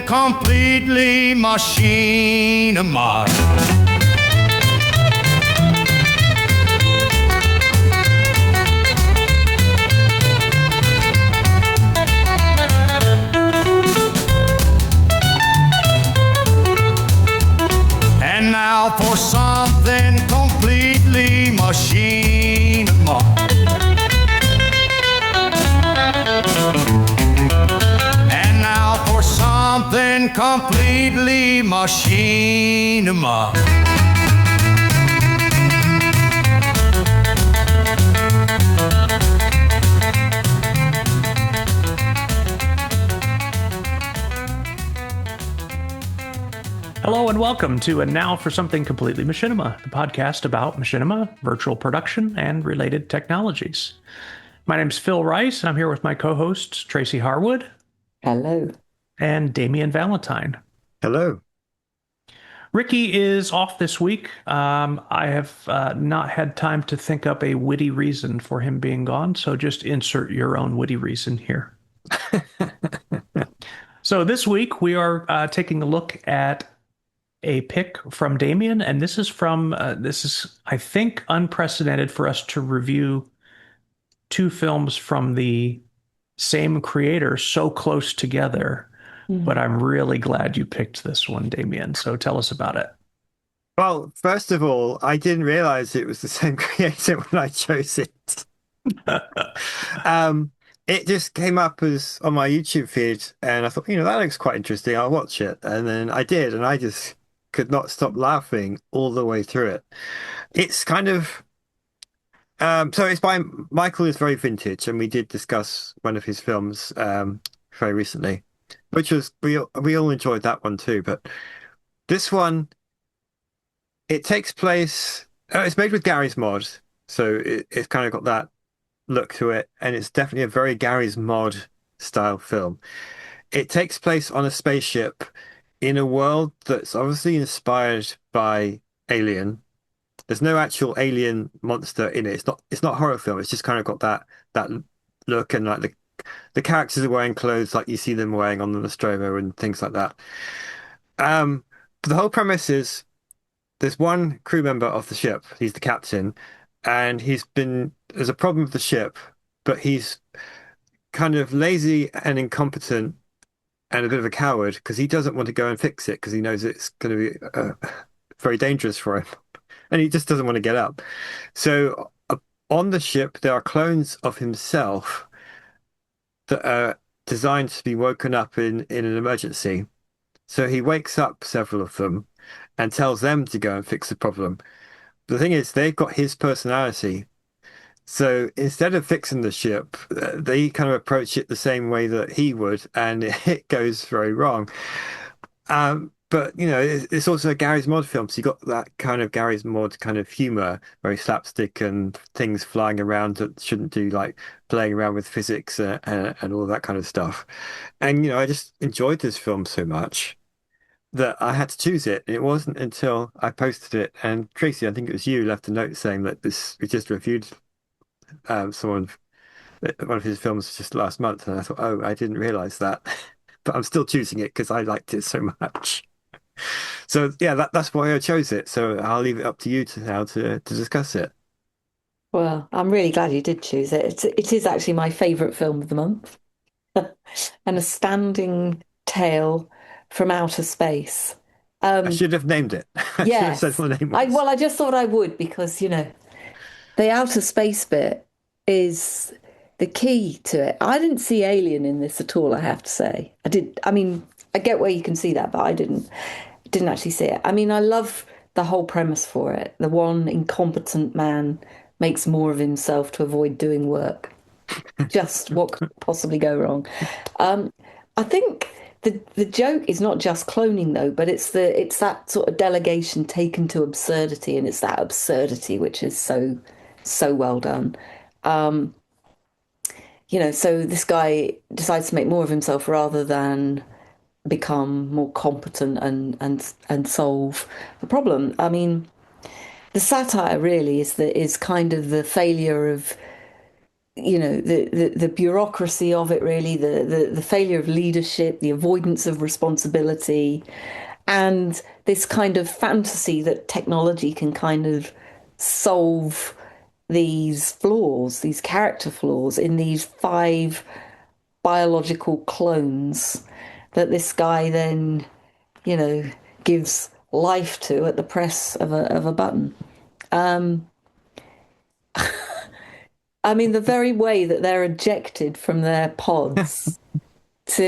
completely machinima. And now for something completely machinima. And now for something completely machinima. Hello and welcome to And Now for Something Completely Machinima, the podcast about machinima, virtual production, and related technologies. My name's Phil Rice, and I'm here with my co-hosts Tracy Harwood. Hello. And Damien Valentine. Hello. Ricky is off this week. I have not had time to think up a witty reason for him being gone, so just insert your own witty reason here. So this week we are taking a look at a pick from Damien, and this is, I think, unprecedented for us to review two films from the same creator so close together. But I'm really glad you picked this one, Damien. So tell us about it. Well, first of all, I didn't realize it was the same creator when I chose it. It just came up as on my YouTube feed, and I thought, that looks quite interesting. I'll watch it. And then I did, and I just could not stop laughing all the way through it. It's kind of so it's by Michael is very vintage, and we did discuss one of his films very recently, which was we all enjoyed that one too. But this one, it takes place. It's made with Garry's mod, so it's kind of got that look to it, and it's definitely a very Garry's mod style film. It takes place on a spaceship in a world that's obviously inspired by Alien. There's no actual alien monster in it. It's not a horror film. It's just kind of got that look, and like the characters are wearing clothes like you see them wearing on the Nostromo and things like that. But the whole premise is there's one crew member of the ship. He's the captain, and there's a problem with the ship, but he's kind of lazy and incompetent and a bit of a coward because he doesn't want to go and fix it because he knows it's going to be very dangerous for him, and he just doesn't want to get up. So on the ship, there are clones of himself that are designed to be woken up in an emergency. So he wakes up several of them and tells them to go and fix the problem. The thing is, they've got his personality. So instead of fixing the ship, they kind of approach it the same way that he would, and it goes very wrong. But it's also a Garry's Mod film, so you got that kind of Garry's Mod kind of humor, very slapstick and things flying around that shouldn't do, like playing around with physics and all that kind of stuff. And I just enjoyed this film so much that I had to choose it. It wasn't until I posted it, and Tracy, I think it was you, left a note saying that we just reviewed one of his films just last month, and I thought, oh, I didn't realize that. But I'm still choosing it because I liked it so much. So yeah, that's why I chose it. So I'll leave it up to you to discuss it. Well, I'm really glad you did choose it. It is actually my favorite film of the month. An Astounding Tale from Outer Space. I should have named it. I should have said Yes. what the name was. I just thought I would because, the outer space bit is the key to it. I didn't see Alien in this at all, I have to say. I mean, I get where you can see that, but I didn't actually see it. I mean, I love the whole premise for it. The one incompetent man makes more of himself to avoid doing work. Just what could possibly go wrong? I think the joke is not just cloning though, but it's that sort of delegation taken to absurdity, and it's that absurdity which is so well done. So this guy decides to make more of himself rather than become more competent and solve the problem. I mean, the satire really is kind of the failure of the bureaucracy of it, really, the failure of leadership, the avoidance of responsibility, and this kind of fantasy that technology can kind of solve these flaws, these character flaws in these five biological clones that this guy then, you know, gives life to at the press of a button. I mean, the very way that they're ejected from their pods to,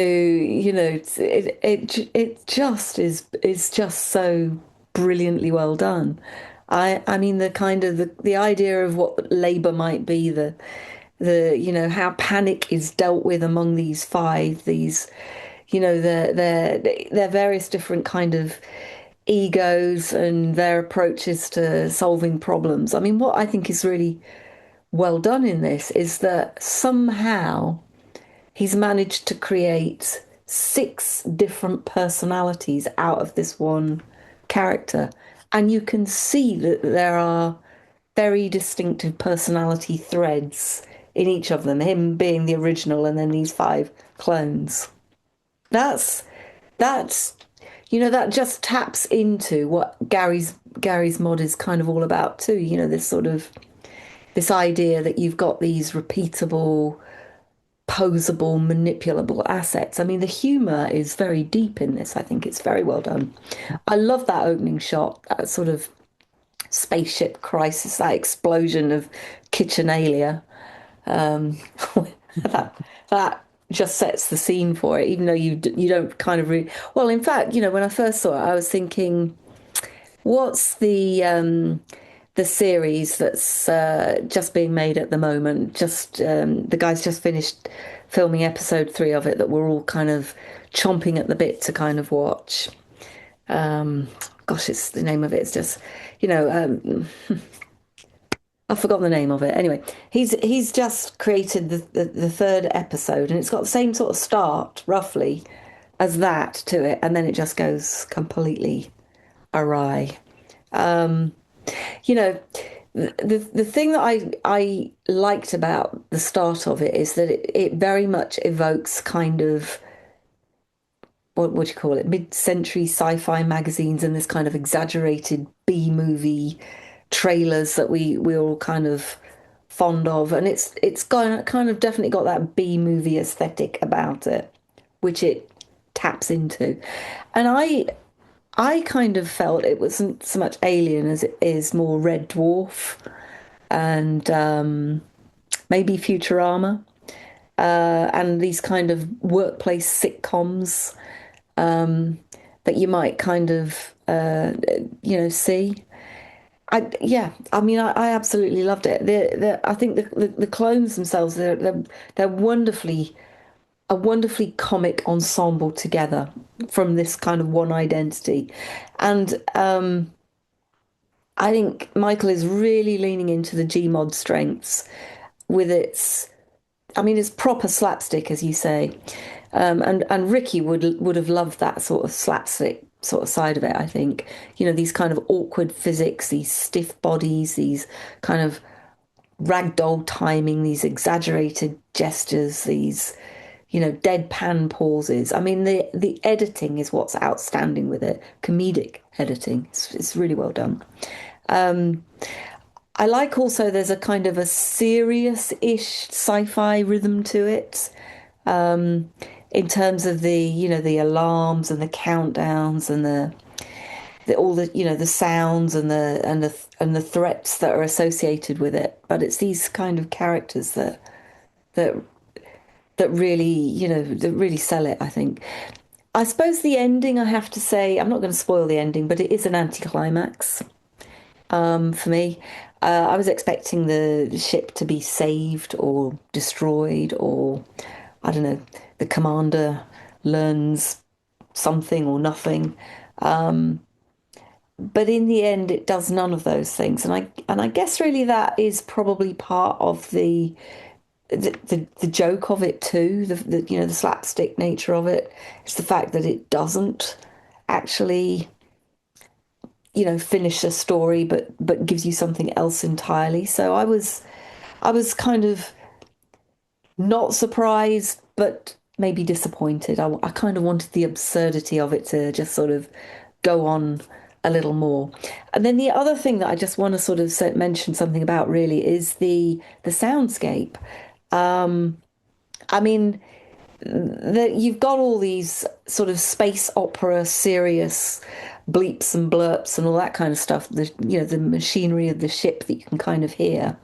it just is just so brilliantly well done. I mean, the kind of the idea of what labor might be, how panic is dealt with among these five, these, their various different kind of egos and their approaches to solving problems. I mean, what I think is really well done in this is that somehow he's managed to create six different personalities out of this one character. And you can see that there are very distinctive personality threads in each of them, him being the original and then these five clones. That's that's that just taps into what Garry's mod is kind of all about too. This idea that you've got these repeatable, posable, manipulable assets. I mean, the humor is very deep in this. I think it's very well done. I love that opening shot, that sort of spaceship crisis, that explosion of kitchenalia. That just sets the scene for it, even though you don't kind of really. Well, in fact, when I first saw it, I was thinking, what's the series that's just being made at the moment? Just the guys just finished filming episode 3 of it that we're all kind of chomping at the bit to kind of watch. Gosh, it's the name of it. It's just, I've forgotten the name of it. Anyway, he's just created the third episode, and it's got the same sort of start, roughly, as that to it, and then it just goes completely awry. You know, the thing that I liked about the start of it is that it very much evokes kind of what do you call it, mid-century sci-fi magazines and this kind of exaggerated B-movie trailers that we're all kind of fond of, and it's kind of definitely got that B-movie aesthetic about it, which it taps into. And I kind of felt it wasn't so much Alien as it is more Red Dwarf and maybe Futurama, and these kind of workplace sitcoms that you might kind of see. I mean, I absolutely loved it. I think the clones themselves, they're wonderfully a wonderfully comic ensemble together from this kind of one identity. And I think Michael is really leaning into the Gmod strengths with it's proper slapstick, as you say. And Ricky would have loved that sort of slapstick sort of side of it, I think. These kind of awkward physics, these stiff bodies, these kind of ragdoll timing, these exaggerated gestures, these deadpan pauses. I mean, the editing is what's outstanding with it. Comedic editing. It's really well done. I like also there's a kind of a serious-ish sci-fi rhythm to it. In terms of the alarms and the countdowns and all the sounds and the threats that are associated with it. But it's these kind of characters that really sell it, I think. I suppose the ending, I have to say, I'm not going to spoil the ending, but it is an anti-climax for me. I was expecting the ship to be saved or destroyed, or I don't know, the commander learns something or nothing. But in the end, it does none of those things, and I guess really that is probably part of the joke of it too, the slapstick nature of it. It's the fact that it doesn't actually finish a story, but gives you something else entirely. So I was kind of Not surprised, but maybe disappointed. I kind of wanted the absurdity of it to just sort of go on a little more. And then the other thing that I just want to sort of mention something about really is the soundscape. I mean, that you've got all these sort of space opera, serious bleeps and blurps and all that kind of stuff. The machinery of the ship that you can kind of hear.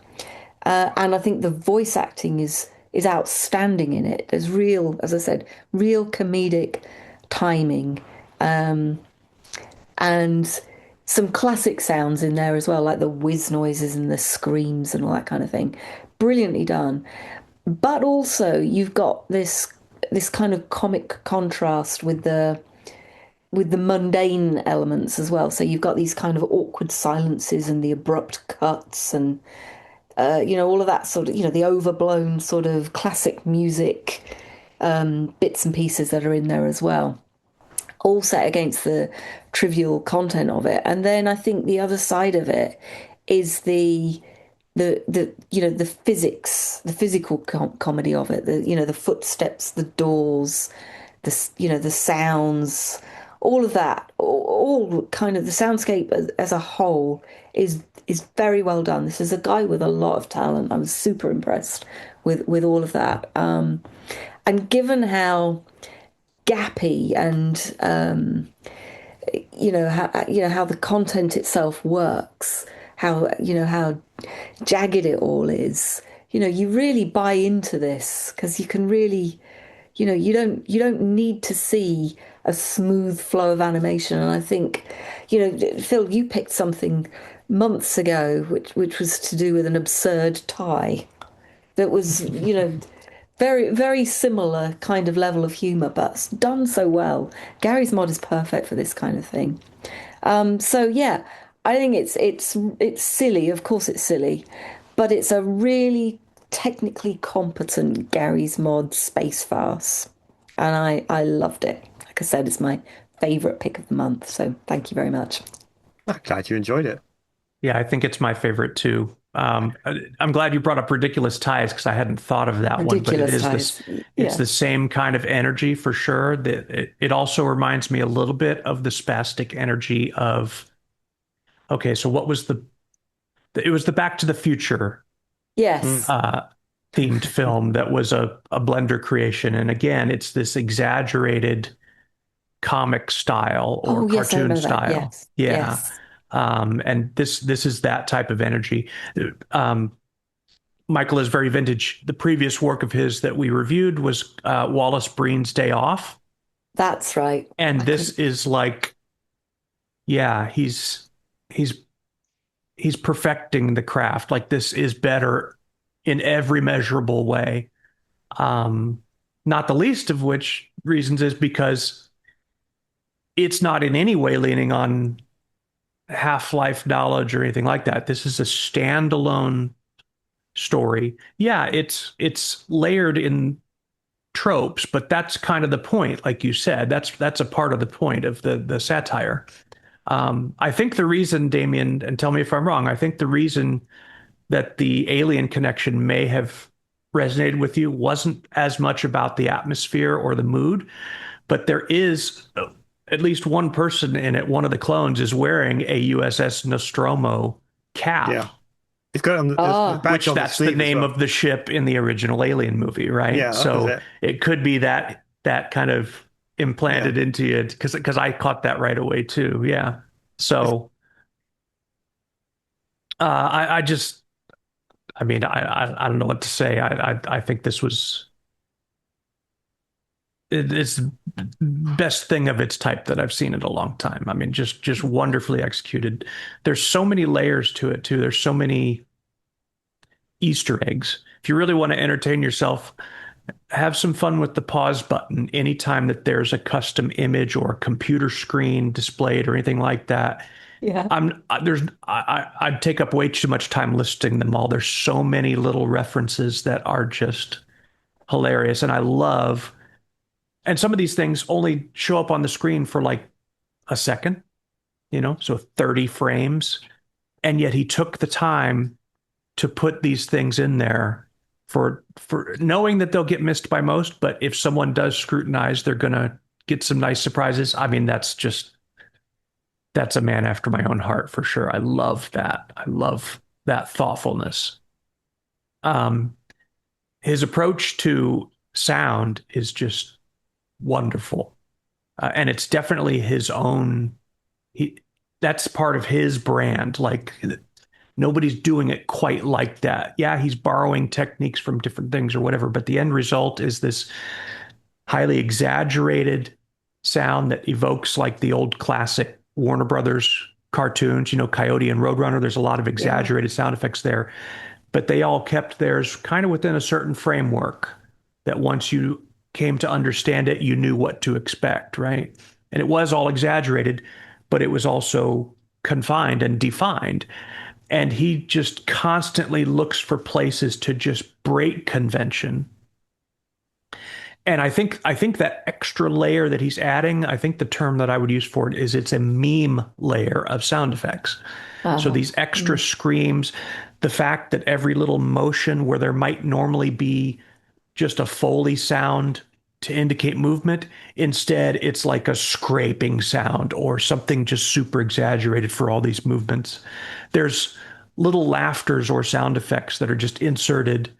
And I think the voice acting is outstanding in it. There's real, as I said, real comedic timing, and some classic sounds in there as well, like the whiz noises and the screams and all that kind of thing. Brilliantly done. But also you've got this kind of comic contrast with the mundane elements as well. So you've got these kind of awkward silences and the abrupt cuts and all of that sort of, the overblown sort of classic music bits and pieces that are in there as well, all set against the trivial content of it. And then I think the other side of it is the physics, the physical comedy of it, the footsteps, the doors, the sounds, all of that, all kind of the soundscape as a whole is very well done. This is a guy with a lot of talent. I was super impressed with all of that. And given how gappy and how the content itself works, how jagged it all is, you really buy into this because you can really, you don't need to see a smooth flow of animation. And I think, Phil, you picked something months ago which was to do with an absurd tie that was, very, very similar kind of level of humor, but done so well. Gary's mod is perfect for this kind of thing. So yeah, I think it's silly. Of course, it's silly, but it's a really technically competent Gary's mod space farce, and I loved it. Like I said, it's my favorite pick of the month. So thank you very much. I'm glad you enjoyed it. Yeah, I think it's my favorite too. I'm glad you brought up Ridiculous Ties because I hadn't thought of that one, but it Ridiculous is ties. it's Yeah. the same kind of energy for sure. That it also reminds me a little bit of the spastic energy of, okay, so what was it was the Back to the Future Yes. uh, themed film that was a Blender creation. And again, it's this exaggerated comic style or Oh, yes, I cartoon remember that. style. Yes. Yeah. Yes. And this is that type of energy. Um, Michael is very vintage. The previous work of his that we reviewed was Wallace Breen's Day Off. That's right. And I this couldn't. is like, yeah, he's he's perfecting the craft. Like this is better in every measurable way. Um, Not the least of which reasons is because it's not in any way leaning on Half-Life knowledge or anything like that. This is a standalone story. Yeah, it's layered in tropes, but that's kind of the point, like you said. That's a part of the point of the satire. I think the reason, Damien, and tell me if I'm wrong, I think the reason that the alien connection may have resonated with you wasn't as much about the atmosphere or the mood, but there is at least one person in it, one of the clones is wearing a USS Nostromo cap, Yeah. It's got it on the Ah, badge which on the that's the sleeve as name well. of the ship in the original Alien movie, right? Yeah, that was So it. it could be that kind of Yeah. implanted into you because I caught that right away too. Yeah. It's, So I just I mean I don't know what to say. I think this was it's the best thing of its type that I've seen in a long time. I mean, just wonderfully executed. There's so many layers to it too. There's so many Easter eggs. If you really want to entertain yourself, have some fun with the pause button anytime that there's a custom image or a computer screen displayed or anything like that. yeah. I'd take up way too much time listing them all. There's so many little references that are just hilarious, and I love. And some of these things only show up on the screen for like a second, so 30 frames, and yet he took the time to put these things in there for knowing that they'll get missed by most, but if someone does scrutinize, they're gonna get some nice surprises. I mean, that's a man after my own heart for sure. I love that. I love that thoughtfulness. Um, his approach to sound is just wonderful, and it's definitely his own. He That's part of his brand. Like nobody's doing it quite like that. Yeah, he's borrowing techniques from different things or whatever, but the end result is this highly exaggerated sound that evokes like the old classic Warner Brothers cartoons, Coyote and Roadrunner. There's a lot of Yeah. exaggerated sound effects there, but they all kept theirs kind of within a certain framework that once you came to understand it, you knew what to expect, right? And it was all exaggerated, but it was also confined and defined. And he just constantly looks for places to just break convention. And I think that extra layer that he's adding, I think the term that I would use for it is it's a meme layer of sound effects. So Uh-huh. these extra Mm. screams, the fact that every little motion where there might normally be just a Foley sound to indicate movement, instead it's like a scraping sound or something just super exaggerated for all these movements. There's little laughters or sound effects that are just inserted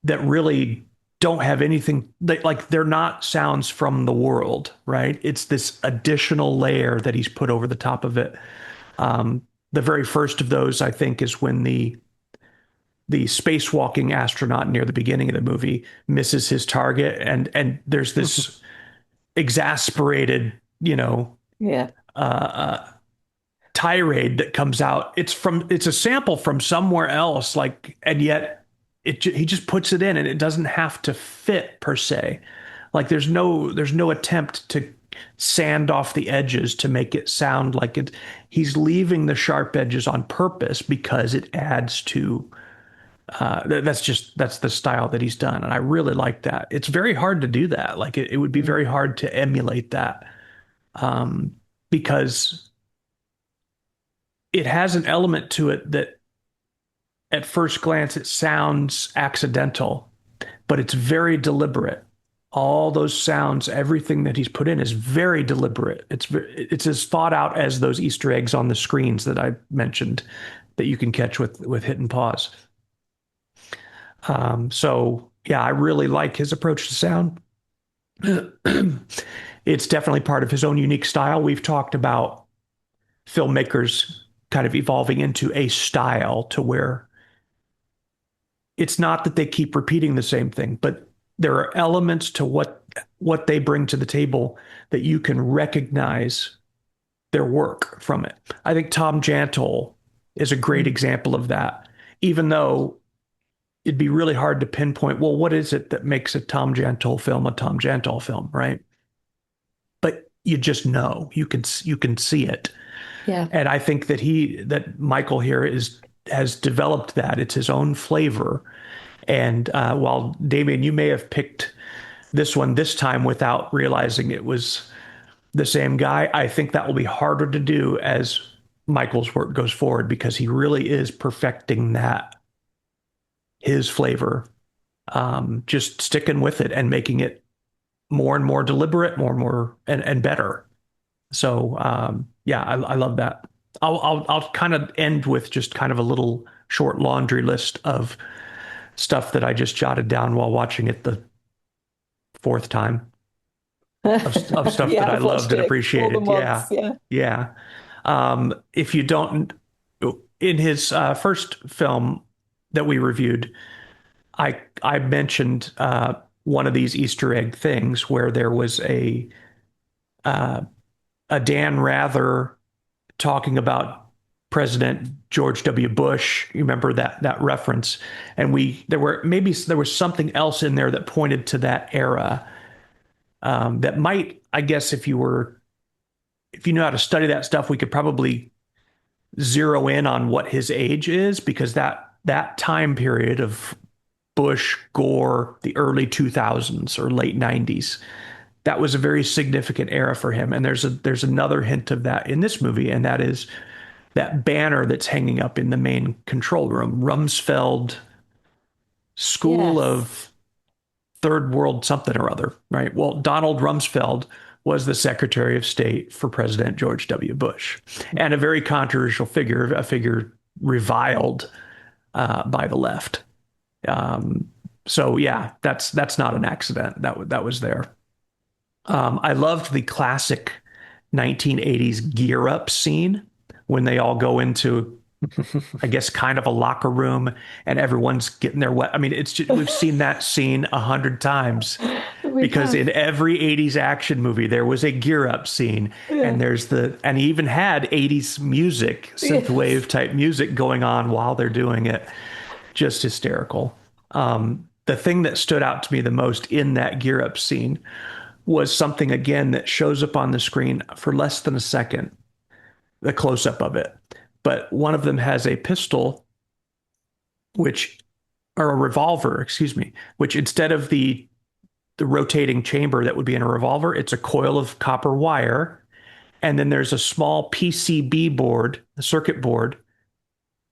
that really don't have anything like they're not sounds from the world, right? It's this additional layer that he's put over the top of it. The very first of those, I think, is when the spacewalking astronaut near the beginning of the movie misses his target, and there's this exasperated, Yeah. tirade that comes out. It's a sample from somewhere else, like, and yet he just puts it in, and it doesn't have to fit per se. Like there's no attempt to sand off the edges to make it sound like it. He's leaving the sharp edges on purpose because it adds to. That's the style that he's done, and I really like that. It's very hard to do that. Like it would be Mm. very hard to emulate that, um, because it has an element to it that at first glance it sounds accidental, but it's very deliberate. All those sounds, everything that he's put in is very deliberate. It's as thought out as those Easter eggs on the screens that I mentioned that you can catch with hit and pause. So yeah, I really like his approach to sound. It's definitely part of his own unique style. We've talked about filmmakers kind of evolving into a style to where it's not that they keep repeating the same thing, but there are elements to what they bring to the table that you can recognize their work from it. I think Tom Jantel is a great Mm. example of that. Even though it'd be really hard to pinpoint, well, what is it that makes a Tom Jantel film a Tom Jantel film, right? But you just know, you can see it. Yeah. And I think that Michael here has developed that. It's his own flavor. And while Damien, you may have picked this one this time without realizing it was the same guy, I think that will be harder to do as Michael's work goes forward because he really is perfecting that, his flavor, just sticking with it and making it more and more deliberate, more and more and better. So yeah, I love that. I'll kind of end with just kind of a little short laundry list of stuff that I just jotted down while watching it the fourth time of stuff that Yeah, I I've loved watched and it more than appreciated. once. Yeah, Yeah. yeah. If you don't, in his first film that we reviewed, I mentioned one of these Easter egg things where there was uh, a Dan Rather talking about President George W. Bush. You remember that reference? And there was something else in there that pointed to that era. That might, I guess, if you know how to study that stuff, we could probably zero in on what his age is because that time period of Bush, Gore, the early 2000s or late 90s, that was a very significant era for him. And there's another hint of that in this movie, and that is that banner that's hanging up in the main control room, Rumsfeld school Yes. of third world something or other, right? Well, Donald Rumsfeld was the Secretary of State for President George W. Bush, and a very controversial figure, a figure reviled by the left. Um, so yeah, that's not an accident. That was there. I loved the classic 1980s gear up scene when they all go into, I guess, kind of a locker room and everyone's getting their wet. I mean, it's just, we've seen that scene 100 times We because have. in every 80s action movie there was a gear up scene, Yeah. and he even had 80s music, Yes. synthwave type music going on while they're doing it. Just hysterical. The thing that stood out to me the most in that gear up scene was something again that shows up on the screen for less than a second, the close up of it. But one of them has a pistol, which, or a revolver, excuse me, which instead of the rotating chamber that would be in a revolver, it's a coil of copper wire. And then there's a small PCB board, a circuit board,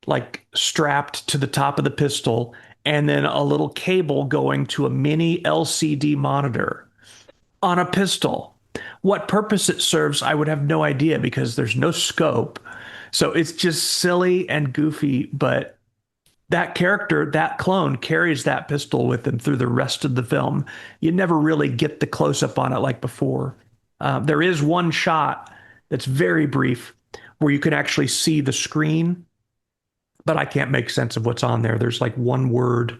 like strapped to the top of the pistol, and then a little cable going to a mini LCD monitor on a pistol. What purpose it serves, I would have no idea because there's no scope. So it's just silly and goofy, but that character, that clone, carries that pistol with him through the rest of the film. You never really get the close up on it like before. There is one shot that's very brief where you can actually see the screen, but I can't make sense of what's on there. There's like one word.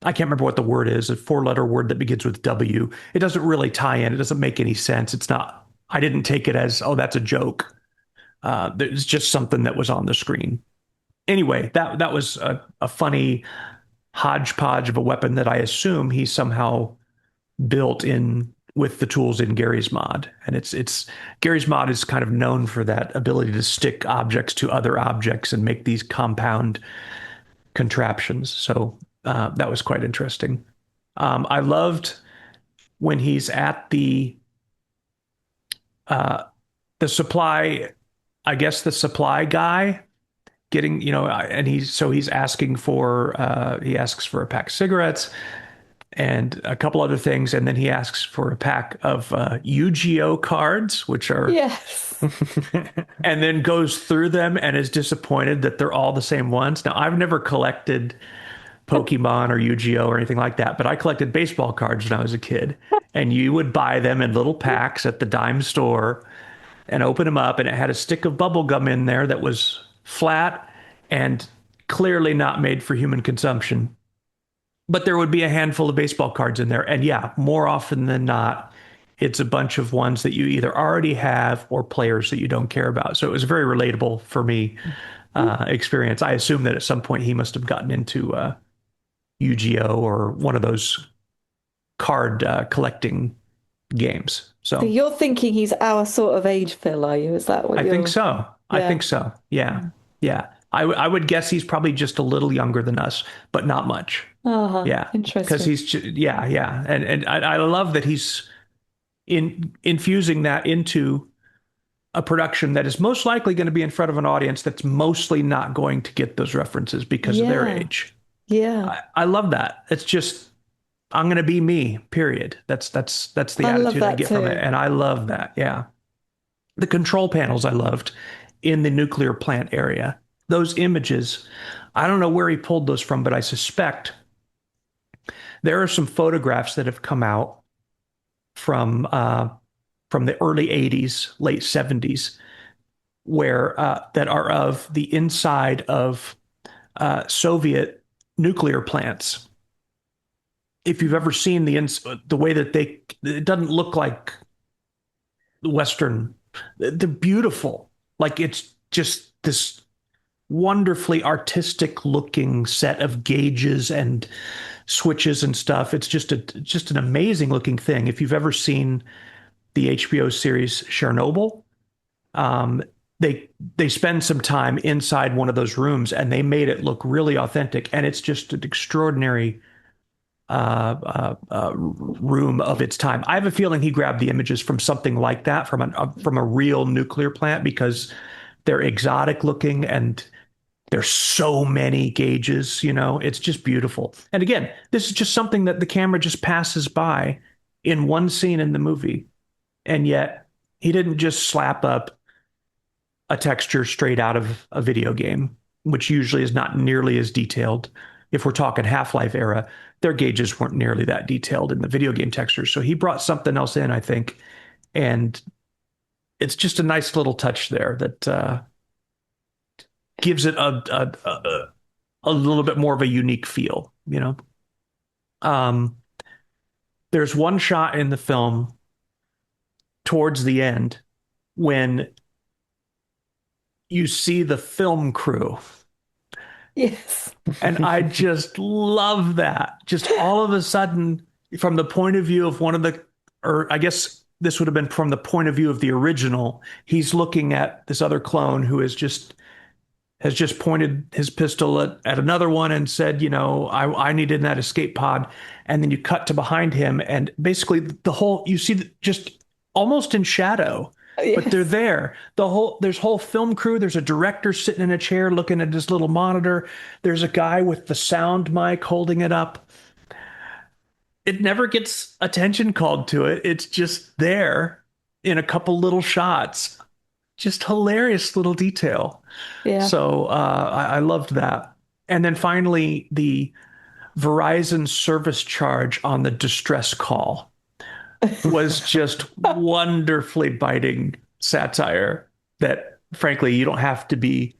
I can't remember what the word is, a four-letter word that begins with W. It doesn't really tie in. It doesn't make any sense. It's not, I didn't take it as, oh, that's a joke. There's just something that was on the screen. Anyway, that was a funny hodgepodge of a weapon that I assume he somehow built in with the tools in Garry's mod. And it's Garry's mod is kind of known for that ability to stick objects to other objects and make these compound contraptions. So that was quite interesting. I loved when he's at the supply, I guess the supply guy getting, and he's asking for he asks for a pack of cigarettes and a couple other things, and then he asks for a pack of Yu-Gi-Oh cards, which are, Yes. and then goes through them and is disappointed that they're all the same ones. Now, I've never collected Pokemon or Yu-Gi-Oh or anything like that, but I collected baseball cards when I was a kid, and you would buy them in little packs at the dime store and open them up, and it had a stick of bubble gum in there that was flat and clearly not made for human consumption. But there would be a handful of baseball cards in there. And yeah, more often than not, it's a bunch of ones that you either already have or players that you don't care about. So it was a very relatable for me experience. I assume that at some point he must have gotten into Yu-Gi-Oh or one of those card collecting games. So So you're thinking he's our sort of age, Phil, are you? Is that what I think you're? so. I Yeah. think so. Yeah. Yeah. I would guess he's probably just a little younger than us, but not much. Uh-huh. Yeah. Because Interesting. yeah, yeah. And I love that he's infusing that into a production that is most likely going to be in front of an audience that's mostly not going to get those references because of their Yeah. age. Yeah. I love that. It's just I'm going to be me, period. That's the I love attitude I that get from it. too. And I love that. Yeah. The control panels I loved in the nuclear plant area. Those images, I don't know where he pulled those from, but I suspect there are some photographs that have come out from the early 80s, late 70s, where that are of the inside of Soviet nuclear plants. If you've ever seen the way that it doesn't look like Western, they're beautiful. Like it's just this wonderfully artistic looking set of gauges and switches and stuff. It's just an amazing looking thing. If you've ever seen the HBO series Chernobyl, um, they spend some time inside one of those rooms and they made it look really authentic. And it's just an extraordinary room of its time. I have a feeling he grabbed the images from something like that, from a real nuclear plant, because they're exotic looking and There's so many gauges, it's just beautiful. And again, this is just something that the camera just passes by in one scene in the movie. And yet he didn't just slap up a texture straight out of a video game, which usually is not nearly as detailed. If we're talking Half-Life era, their gauges weren't nearly that detailed in the video game textures. So he brought something else in, I think. And it's just a nice little touch there that gives it a little bit more of a unique feel. Um, there's one shot in the film towards the end when you see the film crew. Yes. And I just love that. Just all of a sudden, from the point of view of or I guess this would have been from the point of view of the original, he's looking at this other clone who has just pointed his pistol at another one and said, I needed that escape pod. And then you cut to behind him, and basically you see just almost in shadow, but they're there. There's whole film crew. There's a director sitting in a chair looking at his little monitor. There's a guy with the sound mic holding it up. It never gets attention called to it. It's just there in a couple little shots. Just hilarious little detail. Yeah. So I loved that. And then finally, the Verizon service charge on the distress call was just wonderfully biting satire that, frankly, you don't have to be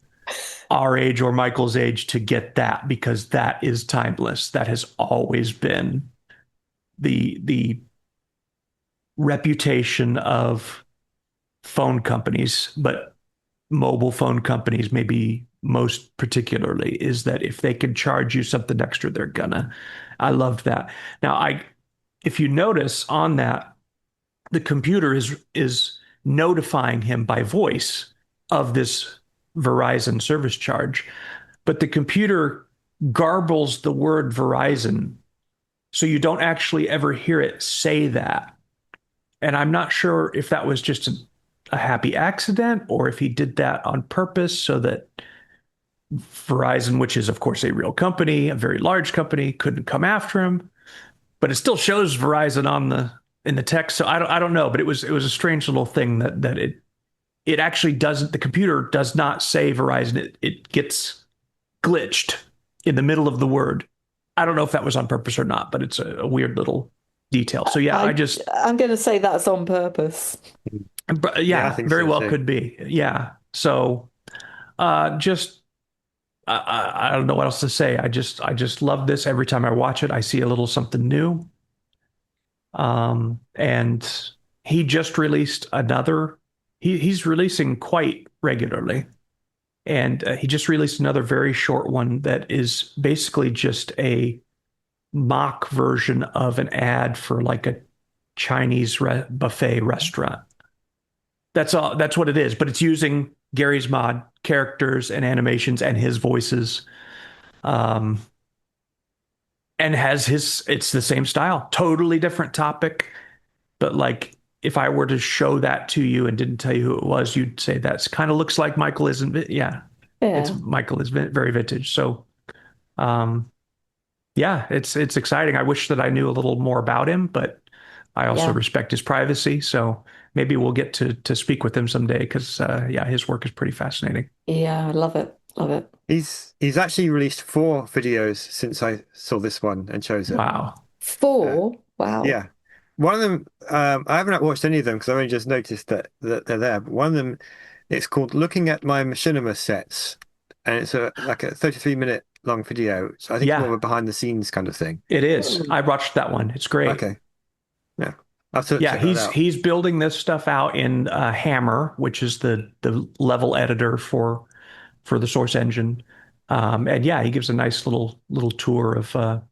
our age or Michael's age to get that, because that is timeless. That has always been the reputation of phone companies, but mobile phone companies maybe most particularly, is that if they can charge you something extra, they're gonna. I loved that. Now, if you notice on that, the computer is notifying him by voice of this Verizon service charge, but the computer garbles the word Verizon, so you don't actually ever hear it say that. And I'm not sure if that was just a happy accident or if he did that on purpose so that Verizon, which is of course a real company, a very large company, couldn't come after him. But it still shows Verizon in the text, so I don't know. But it was a strange little thing that it actually doesn't. The computer does not say Verizon. It gets glitched in the middle of the word. I don't know if that was on purpose or not, but it's a weird little detail. So yeah, I'm going to say that's on purpose. Yeah, I think very so well too. could be. Yeah. So just I don't know what else to say. I just love this. Every time I watch it, I see a little something new. And he just released another. He's releasing quite regularly, and he just released another very short one that is basically just a mock version of an ad for like a Chinese buffet restaurant. That's all. That's what it is. But it's using Garry's mod characters and animations and his voices, and it's the same style, totally different topic. But like, if I were to show that to you and didn't tell you who it was, you'd say that's kind of looks like Michael isn't. Yeah, Yeah. Michael is very vintage. So, yeah, it's exciting. I wish that I knew a little more about him, but I also Yeah. respect his privacy. So maybe we'll get to speak with him someday because yeah, his work is pretty fascinating. Yeah, I love it. Love it. He's actually released 4 videos since I saw this one and chose it. Wow. 4. Wow. Yeah. One of them, I haven't watched any of them because I only just noticed that they're there. But one of them, it's called Looking at My Machinima Sets. And it's like a 33-minute long video. So I think it's more of Yeah, a behind the scenes kind of thing. it is. I watched that one. It's great. Okay. Yeah. I'll have to Yeah, check that out. he's building this stuff out in Hammer, which is the level editor for the Source engine. And yeah, he gives a nice little tour of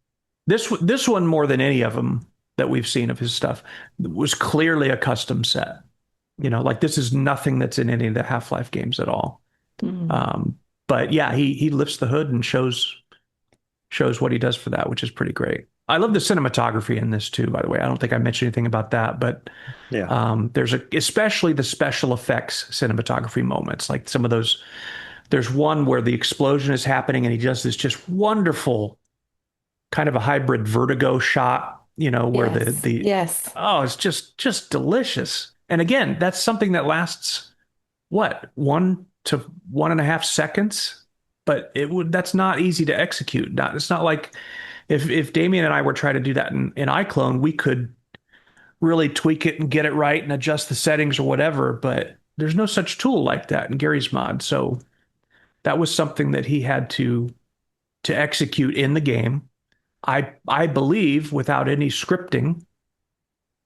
this one more than any of them that we've seen of his stuff was clearly a custom set. Like this is nothing that's in any of the Half-Life games at all. But yeah, he lifts the hood and shows what he does for that, which is pretty great. I love the cinematography in this too, by the way. I don't think I mentioned anything about that, but Yeah. there's especially the special effects cinematography moments, like some of those There's one where the explosion is happening and he does this just wonderful kind of a hybrid vertigo shot, where Yes. the Yes. oh, it's just delicious. And again, that's something that lasts what, 1 to 1.5 seconds, but that's not easy to execute. It's not like if Damien and I were trying to do that in iClone, we could really tweak it and get it right and adjust the settings or whatever, but there's no such tool like that in Garry's mod. So that was something that he had to execute in the game. I believe without any scripting,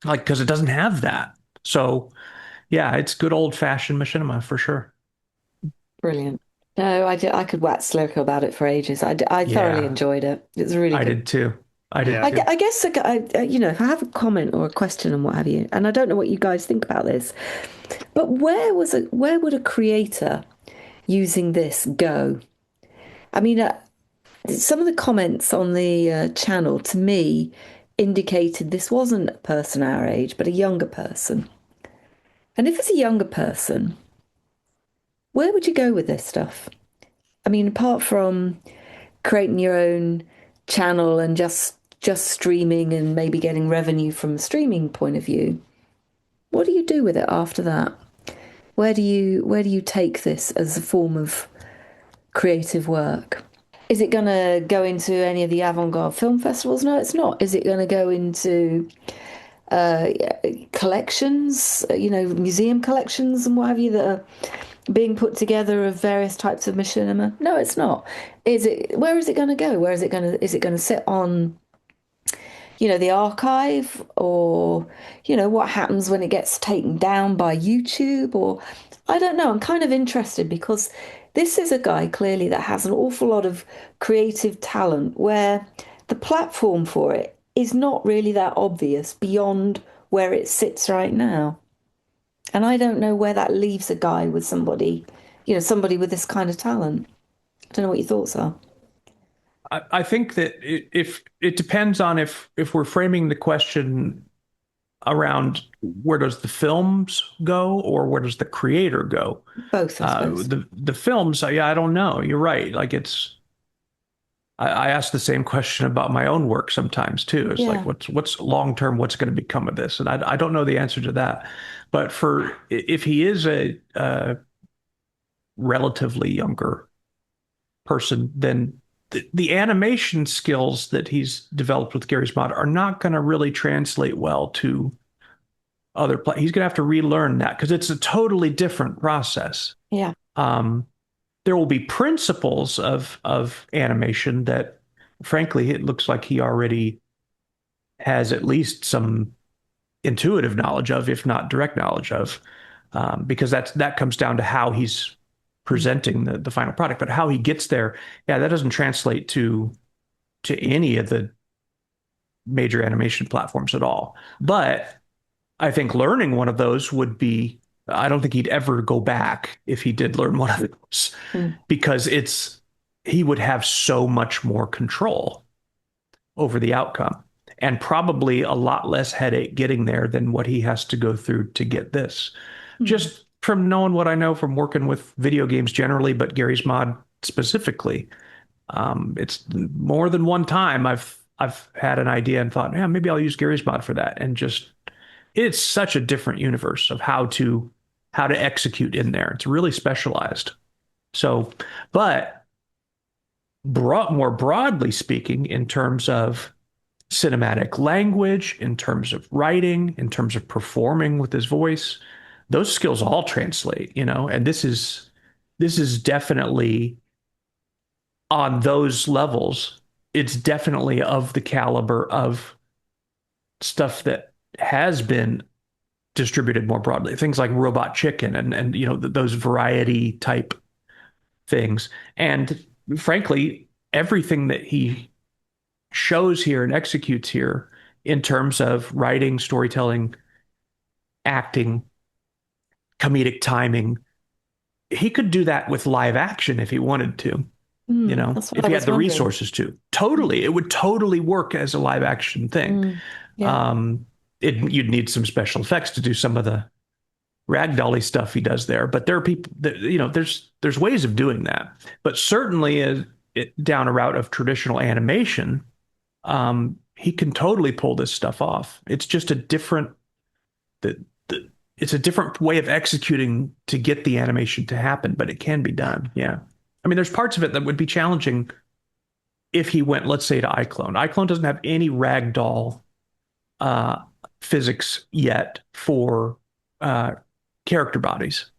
like, because it doesn't have that. So yeah, it's good old fashioned machinima for sure. Brilliant. No, I could wax lyrical about it for ages. I thoroughly Yeah, enjoyed it. It was really I good. did too. I did Yeah. too. I guess if I have a comment or a question and what have you, and I don't know what you guys think about this, but where would a creator using this go? I mean, some of the comments on the channel to me indicated this wasn't a person our age, but a younger person. And if it's a younger person, where would you go with this stuff? I mean, apart from creating your own channel and just streaming and maybe getting revenue from a streaming point of view, what do you do with it after that? Where do you take this as a form of creative work? Is it going to go into any of the avant-garde film festivals? No, it's not. Is it going to go into uh, collections, museum collections and what have you that are being put together of various types of machinima? No, it's not. Where is it going to go? Is it going to sit on, the archive, or, what happens when it gets taken down by YouTube? Or I don't know. I'm kind of interested because this is a guy clearly that has an awful lot of creative talent where the platform for it is not really that obvious beyond where it sits right now. And I don't know where that leaves a guy with somebody with this kind of talent. I don't know what your thoughts are. I think that if it depends on if we're framing the question around where does the films go or where does the creator go? Both, I suppose. The films, yeah, I don't know. You're right. Like I ask the same question about my own work sometimes too. It's like Yeah. what's long term, what's going to become of this? And I don't know the answer to that. But if he is a relatively younger person, then the animation skills that he's developed with Garry's Mod are not going to really translate well to other play. He's going to have to relearn that because it's a totally different process. Yeah. There will be principles of animation that, frankly, it looks like he already has at least some intuitive knowledge of, if not direct knowledge of, because that comes down to how he's presenting the final product. But how he gets there, yeah, that doesn't translate to any of the major animation platforms at all. But I think learning one of those would be, I don't think he'd ever go back if he did learn one of those, because he would have so much more control over the outcome and probably a lot less headache getting there than what he has to go through to get this. Just from knowing what I know from working with video games generally, but Garry's Mod specifically, it's more than one time I've had an idea and thought, yeah, maybe I'll use Garry's Mod for that, and just it's such a different universe of how to execute in there. It's really specialized. So, but more broadly speaking, in terms of cinematic language, in terms of writing, in terms of performing with his voice, those skills all translate, and this is definitely on those levels. It's definitely of the caliber of stuff that has been distributed more broadly. Things like Robot Chicken and those variety type things. And frankly, everything that he shows here and executes here in terms of writing, storytelling, acting, comedic timing, he could do that with live action if he wanted to, That's what if I he was had the wondering. resources to. Totally. It would totally work as a live action thing. Yeah. You'd need some special effects to do some of the ragdolly stuff he does there. But there are people that, there's ways of doing that. But certainly down a route of traditional animation, he can totally pull this stuff off. It's just a different the, the it's a different way of executing to get the animation to happen, but it can be done. Yeah. I mean, there's parts of it that would be challenging if he went, let's say, to iClone. iClone doesn't have any ragdoll uh, physics yet for uh, character bodies.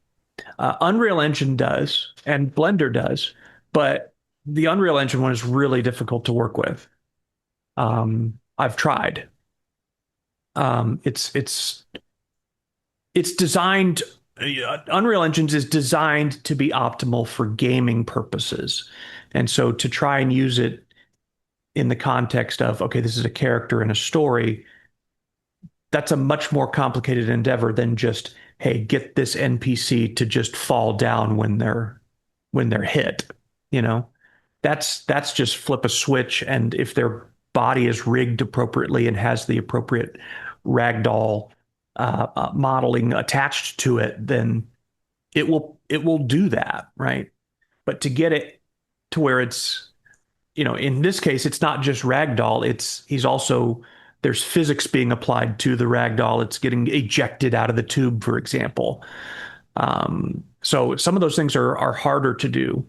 Unreal Engine does, and Blender does, but the Unreal Engine one is really difficult to work with. I've tried. It's designed. Unreal Engines is designed to be optimal for gaming purposes, and so to try and use it in the context of, okay, this is a character in a story, that's a much more complicated endeavor than just, hey, get this NPC to just fall down when they're hit. You know, that's just flip a switch, and if their body is rigged appropriately and has the appropriate ragdoll modeling attached to it, then it will do that, right? But to get it to where it's, in this case, it's not just ragdoll. He's also, there's physics being applied to the ragdoll. It's getting ejected out of the tube, for example. So some of those things are harder to do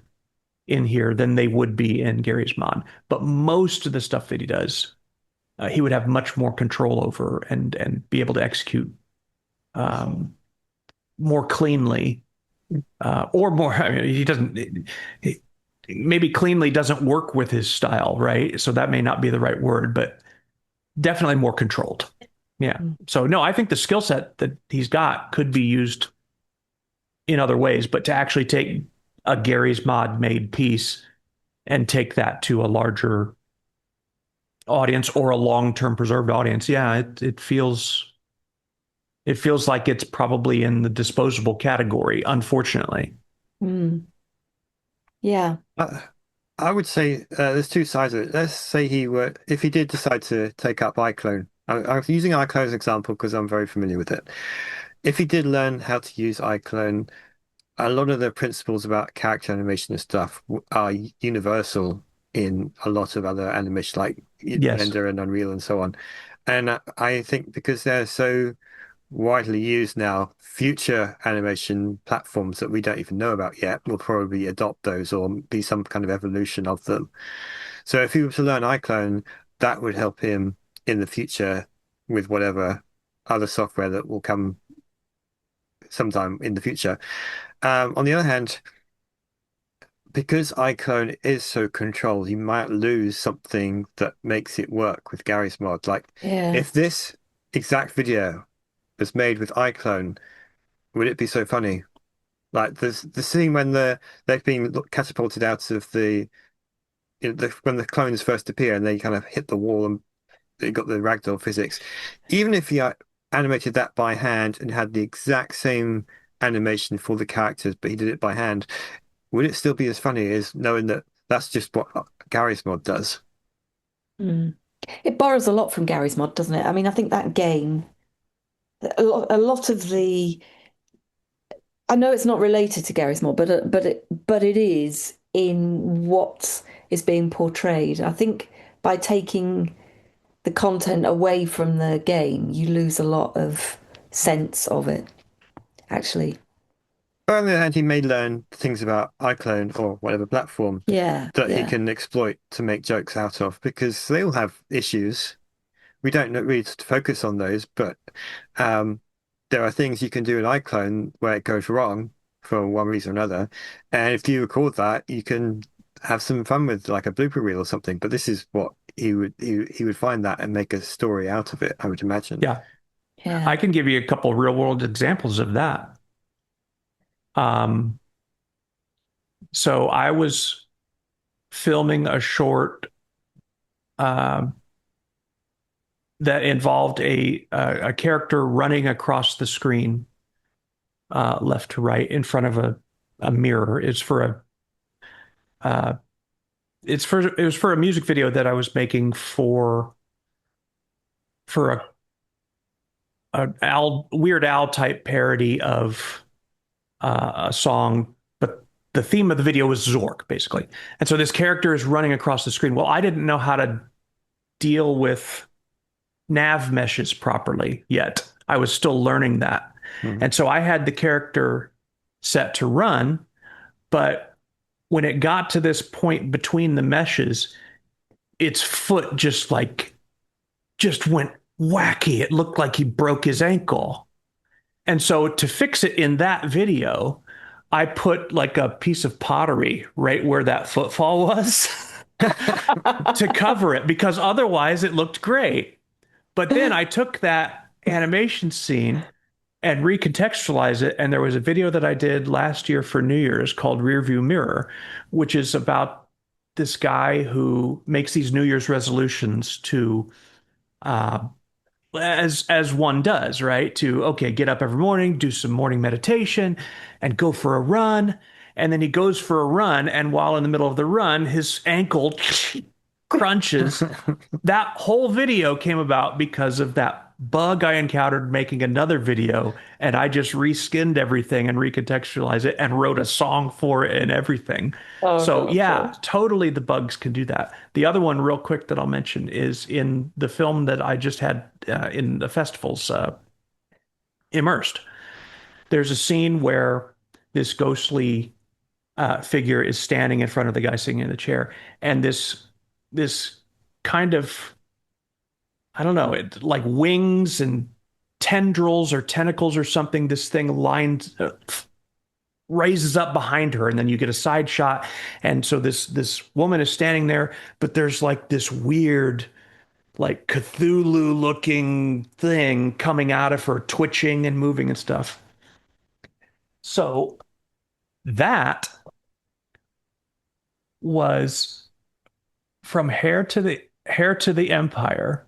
in here than they would be in Garry's mod. But most of the stuff that he does, he would have much more control over and be able to execute more cleanly, or more. I mean, he doesn't. Maybe cleanly doesn't work with his style, right? So that may not be the right word, but definitely more controlled. Yeah. So no, I think the skill set that he's got could be used in other ways, but to actually take a Garry's mod made piece and take that to a larger audience or a long-term preserved audience, yeah, it feels like it's probably in the disposable category, unfortunately. Mm. Yeah. I would say there's two sides of it. Let's say if he did decide to take up iClone. I'm using iClone as an example because I'm very familiar with it. If he did learn how to use iClone, a lot of the principles about character animation and stuff are universal in a lot of other animation, like Yes. Blender and Unreal and so on. And I think because they're so widely used now, future animation platforms that we don't even know about yet will probably adopt those or be some kind of evolution of them. So if he were to learn iClone, that would help him in the future with whatever other software that will come sometime in the future. On the other hand, because iClone is so controlled, you might lose something that makes it work with Garry's mod. Like Yeah. if this exact video was made with iClone, would it be so funny? Like the scene when they've been catapulted out of when the clones first appear and they kind of hit the wall and they got the ragdoll physics. Even if you animated that by hand and had the exact same animation for the characters, but he did it by hand, would it still be as funny as knowing that that's just what Garry's mod does? Mm. It borrows a lot from Garry's mod, doesn't it? I mean, I think that game, a lot of the, I know it's not related to Garry's mod, but it is in what is being portrayed. I think by taking the content away from the game, you lose a lot of sense of it, actually. But on the other hand, he may learn things about iClone or whatever platform Yeah, that he yeah. can exploit to make jokes out of because they all have issues. We don't really focus on those, but um, there are things you can do in iClone where it goes wrong for one reason or another. And if you record that, you can have some fun with like a blooper reel or something. But this is what he would find that and make a story out of it, I would imagine. Yeah. Yeah. I can give you a couple real world examples of that. Um, so I was filming a short um, that involved a character running across the screen, left to right in front of a mirror. Uh, it was for a music video that I was making for a Weird Al type parody of a song, but the theme of the video was Zork, basically. And so this character is running across the screen. Well, I didn't know how to deal with nav meshes properly yet. I was still learning that. Mhm. And so I had the character set to run, but when it got to this point between the meshes, its foot just went wacky. It looked like he broke his ankle. And so to fix it in that video, I put like a piece of pottery right where that footfall was to cover it because otherwise it looked great. But then I took that animation scene and recontextualized it. And there was a video that I did last year for New Year's called Rearview Mirror, which is about this guy who makes these New Year's resolutions to uh, as one does, right? To okay, get up every morning, do some morning meditation, and go for a run. And then he goes for a run, and while in the middle of the run, his ankle crunches. That whole video came about because of that bug I encountered making another video, and I just reskinned everything and recontextualized it and wrote a song for it and everything. Oh, So God. yeah, totally the bugs can do that. The other one, real quick, that I'll mention is in the film that I just had in the festivals, Immersed. There's a scene where this ghostly figure is standing in front of the guy sitting in the chair, and this kind of I don't know, it like wings and tendrils or tentacles or something. This thing lines raises up behind her, and then you get a side shot. And so this woman is standing there, but there's like this weird, like Cthulhu looking thing coming out of her, twitching and moving and stuff. So that was from hair to the Empire.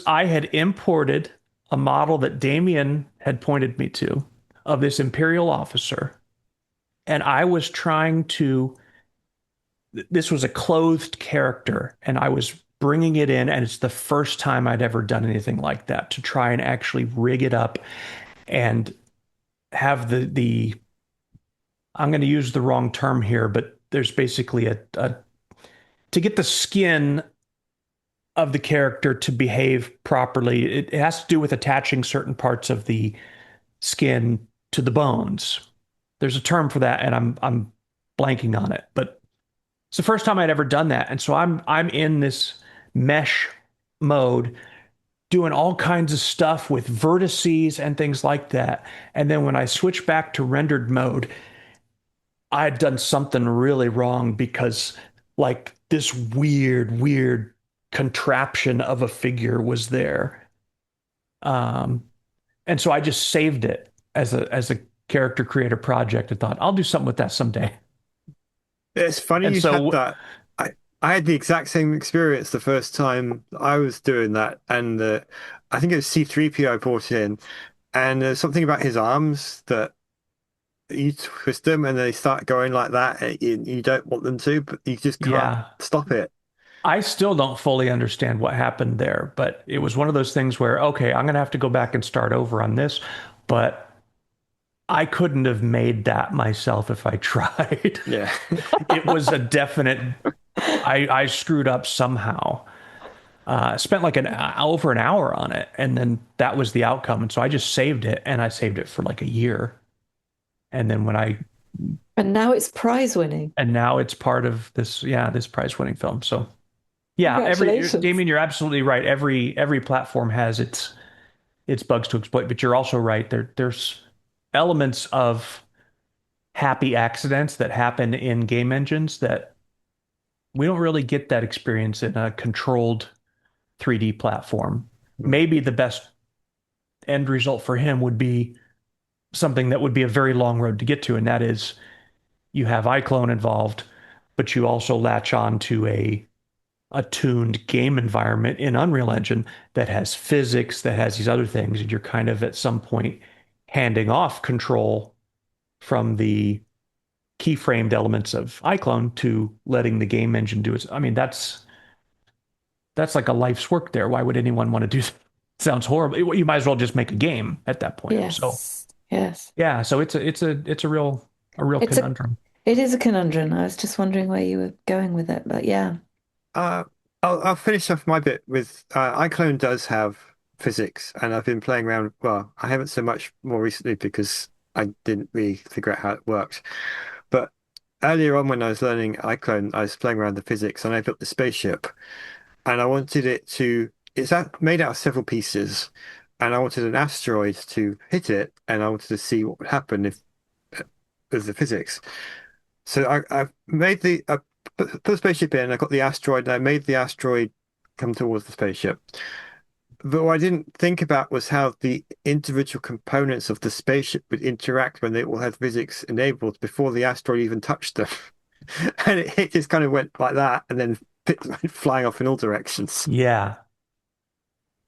I had imported a model that Damien had pointed me to of this Imperial officer, and I was trying to. This was a clothed character, and I was bringing it in, and it's the first time I'd ever done anything like that to try and actually rig it up and have the. I'm going to use the wrong term here, but there's basically a to get the skin of the character to behave properly. It has to do with attaching certain parts of the skin to the bones. There's a term for that, and I'm blanking on it. But it's the first time I'd ever done that, and so I'm in this mesh mode, doing all kinds of stuff with vertices and things like that. And then when I switch back to rendered mode, I'd done something really wrong because like this weird contraption of a figure was there. Um, and so I just saved it as a character creator project and thought I'll do something with that someday. It's funny And you had so that. I had the exact same experience the first time I was doing that, and I think it was C3PO I brought in, and there's something about his arms that you twist them and they start going like that. And you don't want them to, but you just can't yeah, stop it. I still don't fully understand what happened there, but it was one of those things where okay, I'm gonna have to go back and start over on this, but I couldn't have made that myself if I tried. Yeah. It was a definite I screwed up somehow. Spent like an over an hour on it, and then that was the outcome. And so I just saved it, and I saved it for like a year. And then when I And now it's prize winning. and now it's part of this, yeah, this prize winning film. So yeah, Congratulations. Damien, you're absolutely right. Every platform has its bugs to exploit, but you're also right. There's elements of happy accidents that happen in game engines that we don't really get that experience in a controlled 3D platform. Maybe the best end result for him would be something that would be a very long road to get to, and that is you have iClone involved, but you also latch on to a tuned game environment in Unreal Engine that has physics, that has these other things, and you're kind of at some point handing off control from the keyframed elements of iClone to letting the game engine do it. I mean, that's like a life's work there. Why would anyone want to do that? Sounds horrible. You might as well just make a game at that point. So Yes. Yes. yeah, so it's a real It's a conundrum. it is a conundrum. I was just wondering where you were going with it, but yeah. Uh, I'll finish off my bit with iClone does have physics, and I've been playing around. Well, I haven't so much more recently because I didn't really figure out how it worked. But earlier on, when I was learning iClone, I was playing around the physics, and I built the spaceship, and I wanted it to. Made out of several pieces, and I wanted an asteroid to hit it, and I wanted to see what would happen if with the physics. So I made I put the spaceship in, I got the asteroid, and I made the asteroid come towards the spaceship. But what I didn't think about was how the individual components of the spaceship would interact when they all had physics enabled before the asteroid even touched them. And it just kind of went like that and then went flying off in all directions. Yeah.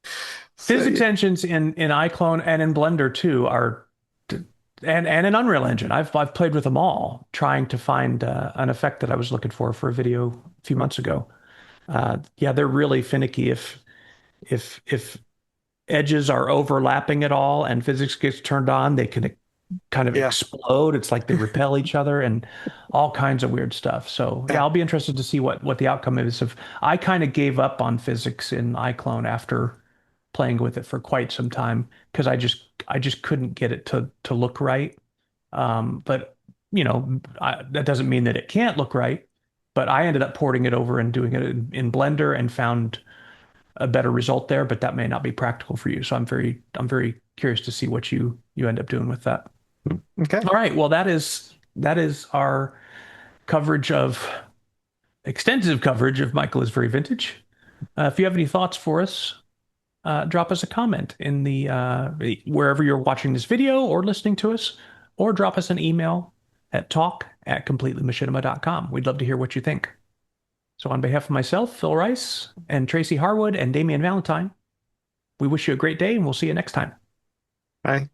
So Physics engines in iClone and in Blender too are and in Unreal Engine. I've played with them all, trying to find an effect that I was looking for a video a few months ago. Yeah, they're really finicky if edges are overlapping at all and physics gets turned on, they can kind of yeah. explode. It's like they repel each other and all kinds of weird stuff. So yeah, Yeah. I'll be interested to see what the outcome is. If I kind of gave up on physics in iClone after playing with it for quite some time because I just couldn't get it to look right. But that doesn't mean that it can't look right. But I ended up porting it over and doing it in Blender and found a better result there. But that may not be practical for you. So I'm very curious to see what you end up doing with that. Okay. All right. Well, that is our coverage of extensive coverage of Michael is Very Vintage. If you have any thoughts for us, drop us a comment in the wherever you're watching this video or listening to us, or drop us an email at talk@completelymachinima.com. We'd love to hear what you think. So on behalf of myself, Phil Rice, and Tracy Harwood, and Damien Valentine, we wish you a great day, and we'll see you next time. Bye.